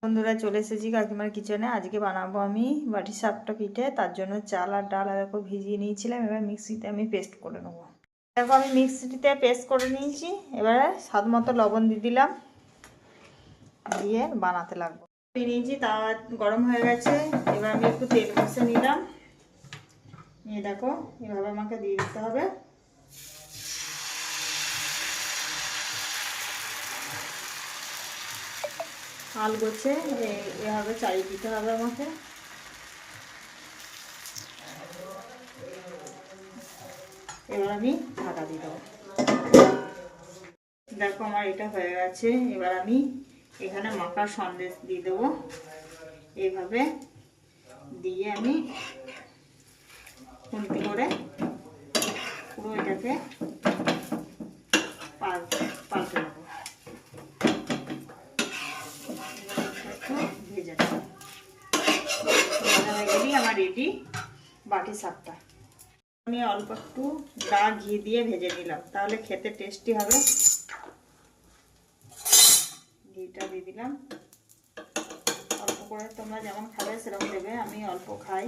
বন্ধুরা চলে এসেছি কাকিমার কিচেনে। আজকে বানাবো আমি বাটি সাপটা পিঠে। তার জন্য চাল আর ডাল দেখো ভিজিয়ে নিয়েছিলাম, এবার মিক্সিতে আমি পেস্ট করে নেবো। দেখো আমি মিক্সিতে পেস্ট করে নিয়েছি, এবারে স্বাদ মতো লবণ দিয়ে দিলাম, দিয়ে বানাতে লাগবো। নিয়েছি, তা গরম হয়ে গেছে, এবার আমি একটু তেল ঘষে নিলাম, নিয়ে দেখো এভাবে আমাকে দিয়ে দিতে হবে। আল গোছে এভাবে চালিয়ে দিতে হবে আমাকে। এবার আমি ঢাকা দিয়ে দেবো। দেখো আমার এটা হয়ে গেছে, এবার আমি এখানে মাখার সন্দেশ দিয়ে দেবো। এইভাবে দিয়ে আমি খুন্তি করে পুরো এটাকে পাল্টে দেবো। ভেজে দেবো, হয়ে গেলেই আমার রেডি বাটি সাপটা। আমি অল্প একটু ঘি দিয়ে ভেজে নিলাম, তাহলে খেতে টেস্টি হবে। ঘিটা দিয়ে দিলাম অল্প করে, তোমরা যেমন খাবে সেরকম দেবে, আমি অল্প খাই।